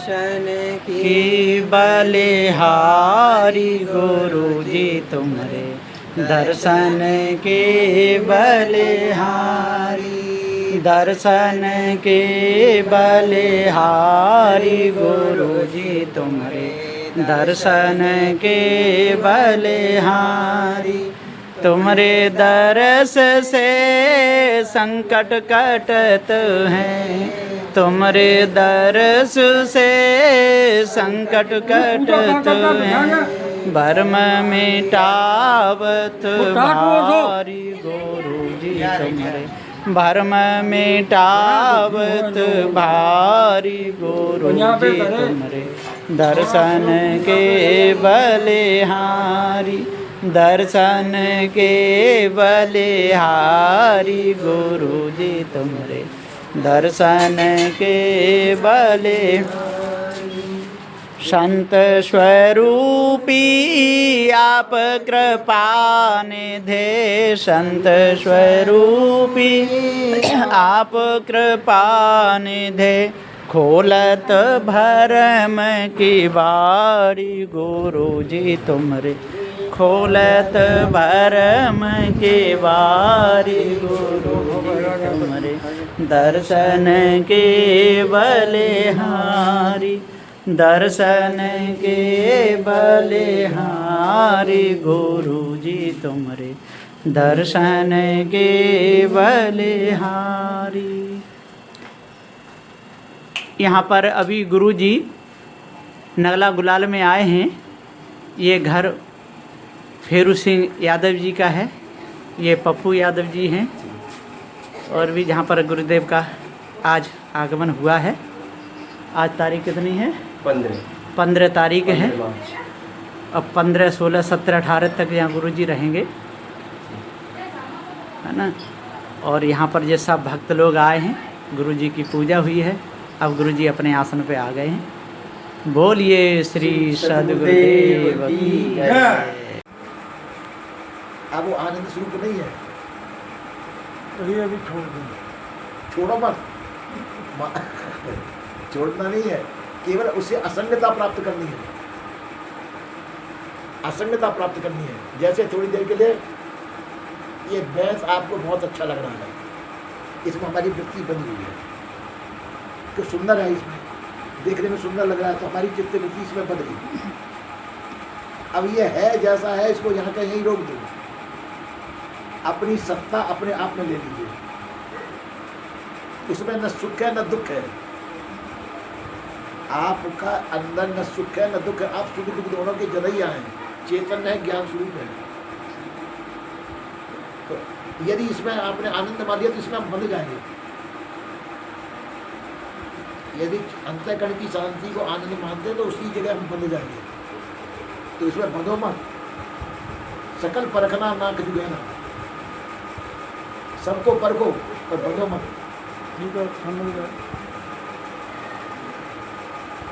दर्शन की बलिहारी गुरु जी तुम्हारे दर्शन के बलिहारी, दर्शन के बलिहारी गुरु जी तुम्हारे दर्शन के बलिहारी। तुम्हारे दरस से संकट कटत हैं, तुम्हारे दरस से संकट कटत हैं, भरम मिटावत भारी गुरु जी तुम्हारे भरम मिटावत भारी गुरु जी तुम्हारे दर्शन के बलिहारी, दर्शन के बलिहारी गुरु जी तुम्हारे दर्शन के बले। संत स्वरूपी आप कृपा निधे, संत स्वरूपी आप कृपा निधे, खोलत भरम की बारी गुरु जी तुम्हारे खोलत भरम की बारी गुरु जी तुम्हारे दर्शन के बलिहारी, दर्शन के बलिहारी गुरु जी तुम्हारे दर्शन के बलिहारी। यहाँ पर अभी गुरु जी नगला गुलाल में आए हैं। ये घर फेरू सिंह यादव जी का है, ये पप्पू यादव जी हैं, और भी जहाँ पर गुरुदेव का आज आगमन हुआ है। आज तारीख कितनी है? 15 तारीख है। अब 15, 16, 17, 18 तक यहाँ गुरु जी रहेंगे, है ना। और यहाँ पर ये सब भक्त लोग आए हैं, गुरु जी की पूजा हुई है। अब गुरु जी अपने आसन पे आ गए हैं। बोलिए श्री सद्गुरुदेव की जय। अब वो आनंद स्वरूप नहीं है, अभी छोड़ दो, छोड़ो मत, छोड़ना नहीं है, केवल उसे असंगता प्राप्त करनी है, असंगता प्राप्त करनी है। जैसे थोड़ी देर के लिए ये भैंस आपको बहुत अच्छा लग रहा है, इसमें हमारी वृत्ति बनी हुई है, तो सुंदर है, इसमें देखने में सुंदर लग रहा है, तो हमारी चित्त वृत्ति इसमें बन गई। अब ये है जैसा है, इसको यहाँ का यहीं रोक दो, अपनी सत्ता अपने आप में ले लीजिए। उसमें न सुख है न दुख है, आपका अंदर न सुख है न दुख है, आप सुख दुख दोनों के जनैया हैं, चेतन है, ज्ञान स्वरूप है। तो यदि इसमें आपने आनंद मान लिया तो इसमें हम बंध जाएंगे। यदि अंतःकरण की शांति को आनंद मानते हैं तो उसी जगह हम बंध जाएंगे। तो इसमें बंधो मत, सकल परखना ना कभी गहना, सबको परखो और बंधो मत। ठीक है, समझ गए।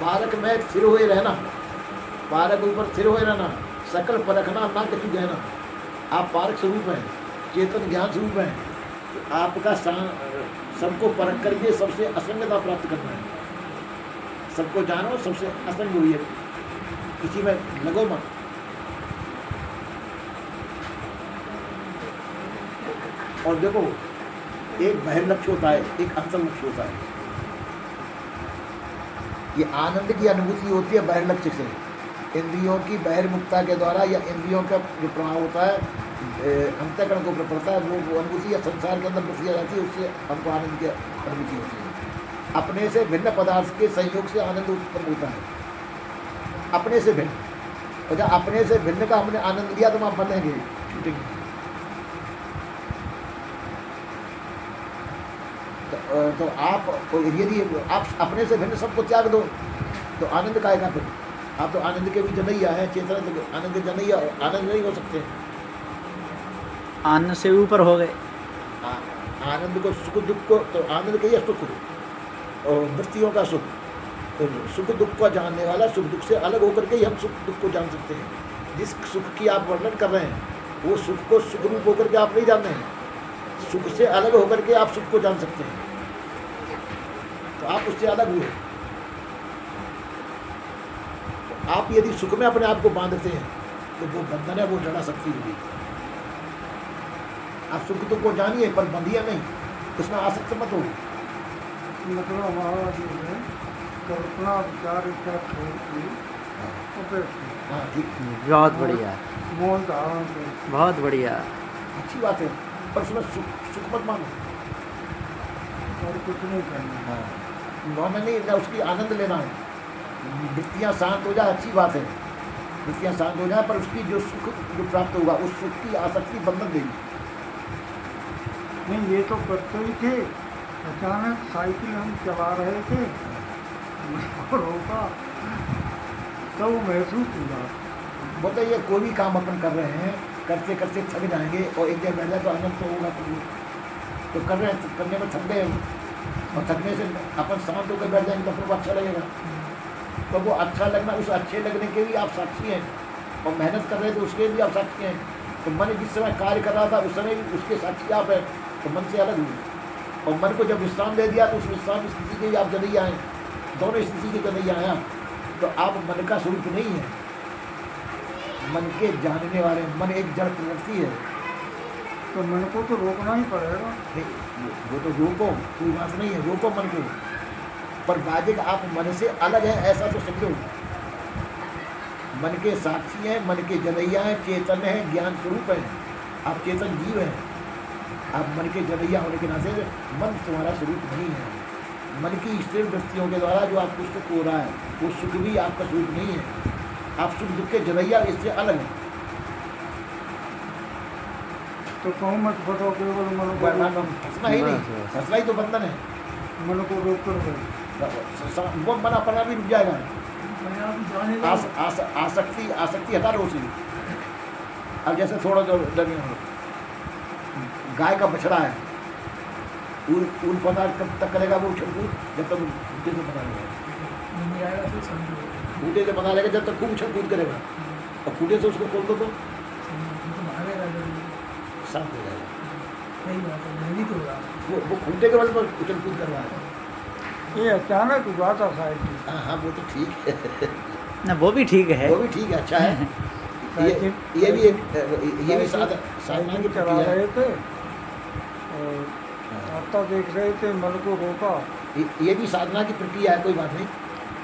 पारक में स्थिर हुए रहना, पारक ऊपर स्थिर हुए रहना, सकल परखना ना कभी गहना। आप पारक स्वरूप हैं, चेतन ज्ञान स्वरूप हैं, तो आपका सबको परख करके सबसे असंगता प्राप्त करना है। सबको जानो, सबसे असंग हुई है, किसी में लगो मत। और देखो, एक बहिर्लक्ष्य होता है, एक अंतर्लक्ष्य होता है। ये आनंद की अनुभूति होती है बहिर्लक्ष्य से, इंद्रियों की बहिर्मुखता के द्वारा, या इंद्रियों का जो प्रभाव होता है अंतःकरण को पड़ता है, वो अनुभूति या संसार के अंदर बसी जाती है, उससे हमको आनंद की अनुभूति होती है। अपने से भिन्न पदार्थ के संयोग से आनंद उत्पन्न होता है, अपने से भिन्न। और जब अपने से भिन्न का हमने आनंद लिया तो हम बंधेंगे, छूटेंगे। तो आप यदि आप अपने से भिन्न सबको त्याग दो तो आनंद का आएगा। फिर आप तो आनंद के भी जनैया हैं, चेतन तो आनंद के जनैया, आनंद नहीं हो सकते, आनंद से ऊपर हो गए। आनंद को सुख दुख को, तो आनंद के ही सुख और वृत्तियों का सुख, तो सुख दुख को जानने वाला सुख दुख से अलग होकर के ही हम सुख दुख को जान सकते हैं। जिस सुख की आप वर्णन कर रहे हैं वो सुख को सुख रूप होकर के आप नहीं जानते हैं, सुख से अलग होकर के आप सुख को जान सकते हैं, तो आप उससे अलग हुए। आप यदि सुख में अपने आप को बांधते हैं तो वो बंधन है, वो जड़ा शक्ति होगी। आप सुख तो को जानिए पर बंधिए नहीं, उसमें आसक्त मत हो। मतलब हमारा जो है कल्पना विचार इच्छा छोड़ के उपेक्षा, हाँ ठीक, बहुत बढ़िया, मौन धारण से बहुत बढ़िया। अच्छी बात है, पर उसमें सुख मत मानो। और कुछ नहीं करना। हाँ मानना नहीं, ना उसकी आनंद लेना है। वृत्तियाँ शांत हो जाए, अच्छी बात है, वृत्तियाँ शांत हो जाए, पर उसकी जो सुख जो प्राप्त होगा उस सुख की आसक्ति बंधन देगी। नहीं, ये तो करते ही थे। अचानक साइकिल हम चला रहे थे, मुझको रोका, तो वो महसूस हुआ। बताइए, कोई भी काम अपन कर रहे हैं, करते करते थक जाएंगे और एक जगह बैठ जाए तो आनंद तो होगा। तो कर रहे हैं, करने में थक गए और थकने से अपन शांत होकर बैठ जाएंगे तो अपन को अच्छा लगेगा। तो वो अच्छा लगना, उस अच्छे लगने के भी आप साक्षी हैं, और मेहनत कर रहे थे उसके भी आप साक्षी हैं। तो मन जिस समय कार्य कर रहा था उस समय भी उसके साक्षी आप हैं, तो मन से अलग हुए। और मन को जब विश्राम दे दिया तो उस विश्राम स्थिति के भी आप जनैया हैं, दोनों स्थिति के जनैया हैं आप। तो आप मन का स्वरूप नहीं है, मन के जानने वाले। मन एक जड़ प्रवृत्ति है। तो मन को तो रोकना ही पड़ेगा। नहीं, वो तो रोको, कोई बात नहीं है, रोको मन को, पर बाधिक आप मन से अलग है ऐसा तो समझो। मन के साक्षी हैं, मन के जनैया हैं, चेतन है, ज्ञान स्वरूप है, आप चेतन जीव हैं। आप मन के जनैया होने के नाते मन तुम्हारा स्वरूप नहीं है। मन की स्थिर वृत्तियों के द्वारा जो आपको सुख हो रहा है वो सुख भी आपका स्वरूप नहीं है। आप सुख दुख के जनैया इससे अलग हैं। तो कहूँ मत बताओ, केवल मन को फंसना ही नहीं, फंसना ही तो बंधन है। मन को रोक कर गए। वो मना पड़ा भी रुक जाएगा। जाने दो। आसक्ति हटा लो उसी। अब जैसे थोड़ा जो डर गाय का बछड़ा है, ऊन पता कब तक करेगा वो उछल-कूद, जब तक खूंटे से बना लेगा। खूंटे से बना लेगा जब तक खूब उछल-कूद करेगा, और खूंटे से उसको खोल दो तो शांत हो जाएगा। वो खूंटे के बल पर उछल-कूद कर रहा है। ये अचानक हुआ था शायद। हाँ हाँ, वो तो ठीक है, ना वो भी ठीक है, वो भी ठीक है, अच्छा है। ये भी साधना की चला प्रक्रिया है। रहे थे और रास्ता देख रहे थे, मन को रोका ये भी साधना की प्रक्रिया है, कोई बात नहीं,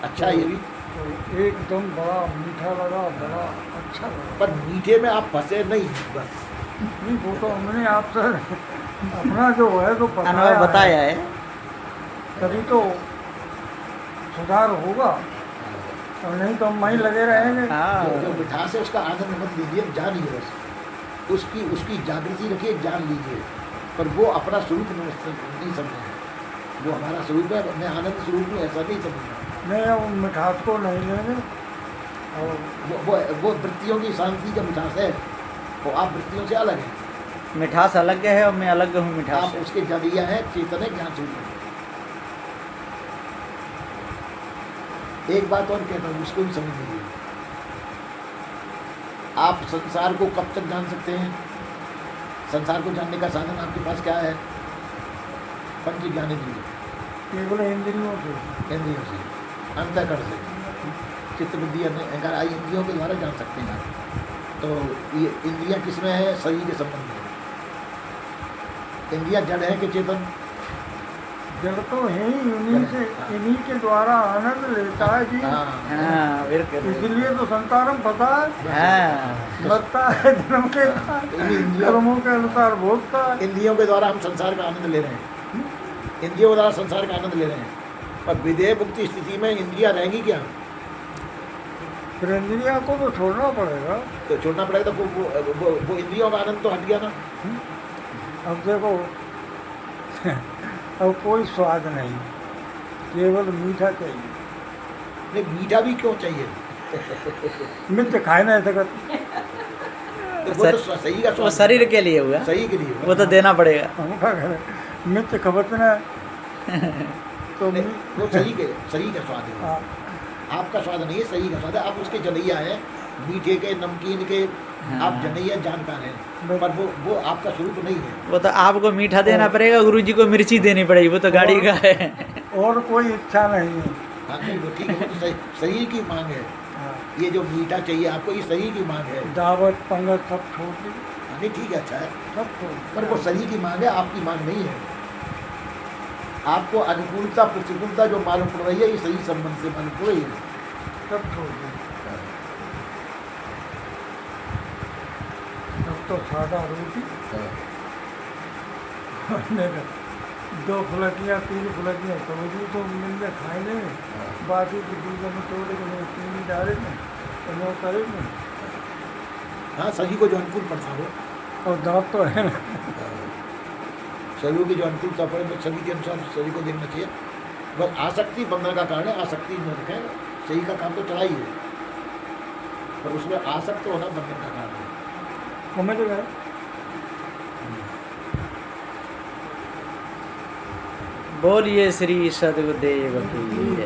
अच्छा है ये भी। तो एकदम बड़ा मीठा लगा, बड़ा अच्छा लगा। पर मीठे में आप फंसे नहीं बस। नहीं, वो तो हमने आपसे अपना जो है तो अनुभव बताया है। तभी तो सुधार होगा, और नहीं तो हम वहीं लगे रहेंगे। हाँ, जो मिठास है उसका आनंद मत लीजिए, जान लीजिए बस। उसकी जागृति रखिए, जान लीजिए, पर वो अपना स्वरूप नहीं समझेंगे। वो हमारा स्वरूप है, मैं आनंद स्वरूप हूँ ऐसा नहीं समझना। नहीं, हम मिठास को नहीं लेंगे। और वो वृत्तियों की शांति का मिठास है, वो आप वृत्तियों से अलग हैं। मिठास अलग है और मैं अलग हूँ मिठास आप से। उसके जनैया हैं, चेतन है, ज्ञान स्वरूप है। एक बात और कहता हूँ, उसको भी समझ लीजिए। आप संसार को कब तक जान सकते हैं? संसार को जानने का साधन आपके पास क्या है? पंच ज्ञानेंद्रिय, केवल इंद्रियों से, इंद्रियों से, अंतःकरण से, चित्त बुद्धि अहंकार आदि इंद्रियों के द्वारा जान सकते हैं आप। तो ये इंद्रियां किसमें है? शरीर के संबंध में। इंद्रियां जड़ है कि चेतन? जड़ तो है ही, इन्हीं के द्वारा आनंद लेता है जी। हाँ, बिल्कुल। इसलिए तो संसारम पता है, हाँ, मरता है, जन्म लेता है, कर्मों के अनुसार भोगता है। इंद्रियों के द्वारा हम संसार का आनंद ले रहे हैं, इंद्रियों के द्वारा संसार का आनंद ले रहे हैं। पर विदेह मुक्ति स्थिति में इंद्रियां रहेंगी क्या? फिर इंद्रिया को तो छोड़ना पड़ेगा। तो छोड़ना पड़ेगा, तो वो इंद्रियों का आनंद तो हट गया ना। अब देखो, अब कोई स्वाद नहीं, केवल मीठा चाहिए। नहीं, मीठा भी क्यों चाहिए? मिर्च खाए ना ऐसा कर। तो वो तो सही का वो स्वाद, शरीर के लिए हुआ, सही के लिए वो तो देना पड़ेगा। हम क्या करें, मिर्च खबरना तो नहीं, वो सही का स्वाद है। हाँ, आपका स्वाद नहीं है, सही का स्वाद है। आप उसके जनैया हैं, मीठे के, नमकीन के, आप जनैया जानकार हैं, पर वो आपका स्वरूप नहीं है। वो तो आपको मीठा देना पड़ेगा, गुरुजी को मिर्ची देनी पड़ेगी, वो तो गाड़ी का है। और कोई इच्छा नहीं है। हाँ नहीं वो ठीक है, वो तो शरीर की मांग है। हाँ, ये जो मीठा चाहिए आपको, ये शरीर की मांग है। दावत पंगत सब छोड़ दी, हाँ, नहीं ठीक है, अच्छा है, सब छोड़ पर वो दी। शरीर की मांग है, आपकी मांग नहीं है। आपको अनुकूलता प्रतिकूलता जो मालूम पड़ रही है, ये सही संबंध से मालूम पड़ रही है। सब छोड़ दी। अब तो सादा रोटी नहीं, 2 फुलकियाँ 3 फुलकियाँ समझू तो मिल में खाएंगे, बाकी की दूसरे में तोड़े के नहीं, चीनी डाले में तो वो करे में, हाँ, सभी को जो अनुकूल पड़ता हो, और दाँत तो है ना। शरीर की जो अनुकूलता पड़े वो सभी के अनुसार शरीर को देखना चाहिए। बस आसक्ति बंधन का कारण है, आसक्ति न रखें, शरीर का काम तो चला ही है, पर उसमें आसक्त होना बंधन का कारण है। समझ गए? बोलिए श्री सदगुरुदेव की जय।